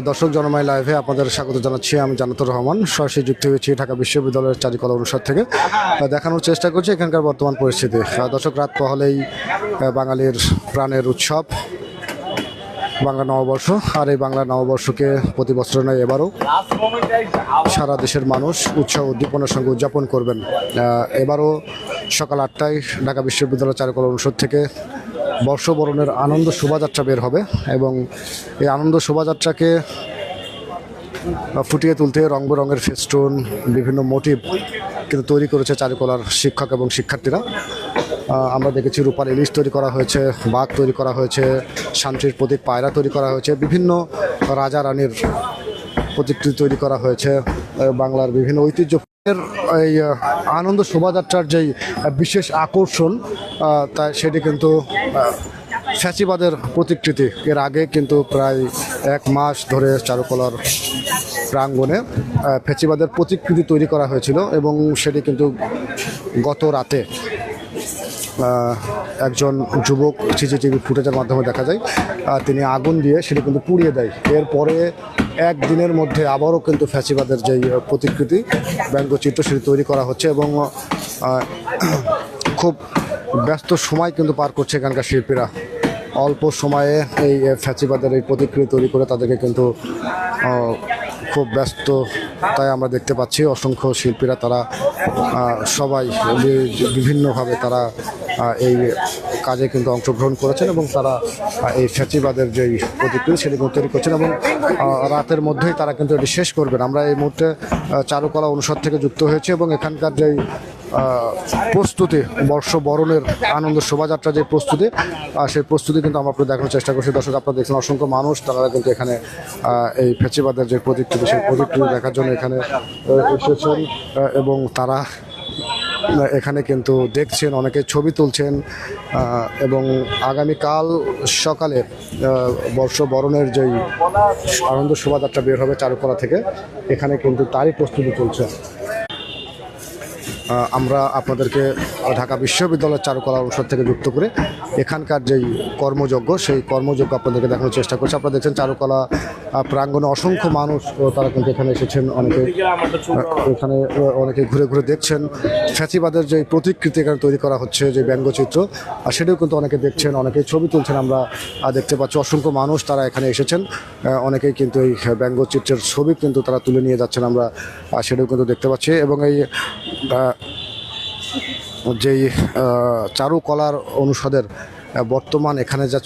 দর্শক জনময় লাইভে আপনাদের স্বাগত জানাচ্ছি। আমি জান্নাতুর রহমান, সরাসরি যুক্ত হয়েছি ঢাকা বিশ্ববিদ্যালয়ের চারুকলা অনুষদ থেকে। দেখানোর চেষ্টা করছি এখানকার বর্তমান পরিস্থিতি। দর্শক, রাত পহলেই বাঙালির প্রাণের উৎসব বাংলা নববর্ষ। আর এই বাংলা নববর্ষকে প্রতি বছর নয়, এবারও সারা দেশের মানুষ উৎসাহ উদ্দীপনার সঙ্গে উদযাপন করবেন। এবারও সকাল 8টায় ঢাকা বিশ্ববিদ্যালয় চারুকলা অনুষদ থেকে বর্ষবরণের আনন্দ শোভাযাত্রা বের হবে এবং এই আনন্দ শোভাযাত্রাকে ফুটিয়ে তুলতে রং বেরঙের ফেস্টুন, বিভিন্ন মোটিভ কিন্তু তৈরি করেছে চারুকলার শিক্ষক এবং শিক্ষার্থীরা। আমরা দেখেছি রূপার ইলিশ তৈরি করা হয়েছে, বাঘ তৈরি করা হয়েছে, শান্তির প্রতীক পায়রা তৈরি করা হয়েছে, বিভিন্ন রাজা রানীর প্রতিকৃতি তৈরি করা হয়েছে। বাংলার বিভিন্ন ঐতিহ্য এই আনন্দ শোভাযাত্রার যেই বিশেষ আকর্ষণ, তা সেটি কিন্তু ফ্যাসিবাদের প্রতিকৃতি। এর আগে কিন্তু প্রায় 1 মাস ধরে চারুকলার প্রাঙ্গণে ফ্যাসিবাদের প্রতিকৃতি তৈরি করা হয়েছিল এবং সেটি কিন্তু গত রাতে একজন যুবক সিসিটিভি ফুটেজের মাধ্যমে দেখা যায় তিনি আগুন দিয়ে সেটি কিন্তু পুড়িয়ে দেয়। এরপরে একদিনের মধ্যে আবারও কিন্তু ফ্যাসিবাদের যেই প্রতিকৃতি ব্যঙ্গচিত্র সেটি তৈরি করা হচ্ছে এবং খুব ব্যস্ত সময় কিন্তু পার করছে এখানকার শিল্পীরা। অল্প সময়ে এই ফ্যাসিবাদের এই প্রতিকৃতি তৈরি করে তাদেরকে কিন্তু খুব ব্যস্ত, তাই আমরা দেখতে পাচ্ছি অসংখ্য শিল্পীরা তারা সবাই বিভিন্নভাবে তারা এই কাজে কিন্তু অংশগ্রহণ করেছেন এবং তারা এই ফ্যাসিবাদের যেই প্রতিকৃতি সেটি তৈরি করছেন এবং রাতের মধ্যেই তারা কিন্তু এটি শেষ করবেন। আমরা এই মুহূর্তে চারুকলা অনুষদ থেকে যুক্ত হয়েছি এবং এখানকার যেই প্রস্তুতি, বর্ষবরণের আনন্দ শোভাযাত্রা যে প্রস্তুতি, সেই প্রস্তুতি কিন্তু আমরা আপনাদের দেখানোর চেষ্টা করছি। দর্শক, আপনারা দেখছেন অসংখ্য মানুষ তারা কিন্তু এখানে এই ফ্যাসিবাদের যে প্রতিকৃতি সেই প্রতিকৃতি দেখার জন্য এখানে এসেছেন এবং তারা এখানে কিন্তু দেখছেন, অনেকে ছবি তুলছেন এবং আগামীকাল সকালে বর্ষবরণের যেই আনন্দ শোভাযাত্রা বের হবে চারুকলা থেকে, এখানে কিন্তু তারই প্রস্তুতি চলছে। আমরা আপনাদেরকে ঢাকা বিশ্ববিদ্যালয়ের চারুকলা অনুষদ থেকে যুক্ত করে এখানকার যেই কর্মযজ্ঞ সেই কর্মযজ্ঞ আপনাদেরকে দেখানোর চেষ্টা করছি। আপনারা দেখছেন চারুকলা প্রাঙ্গণে অসংখ্য মানুষ তারা কিন্তু এখানে এসেছেন, অনেকে এখানে অনেকে ঘুরে ঘুরে দেখছেন ফ্যাসিবাদের যে প্রতিকৃতি এখানে তৈরি করা হচ্ছে, যে ব্যঙ্গচিত্র, আর সেটাও কিন্তু অনেকে দেখছেন, অনেকেই ছবি তুলছেন। আমরা দেখতে পাচ্ছি অসংখ্য মানুষ তারা এখানে এসেছেন, অনেকেই কিন্তু এই ব্যঙ্গচিত্রের ছবি কিন্তু তারা তুলে নিয়ে যাচ্ছেন, আমরা সেটাও কিন্তু দেখতে পাচ্ছি। এবং এই যেই চারুকলার অনুষদের বর্তমান এখানে যা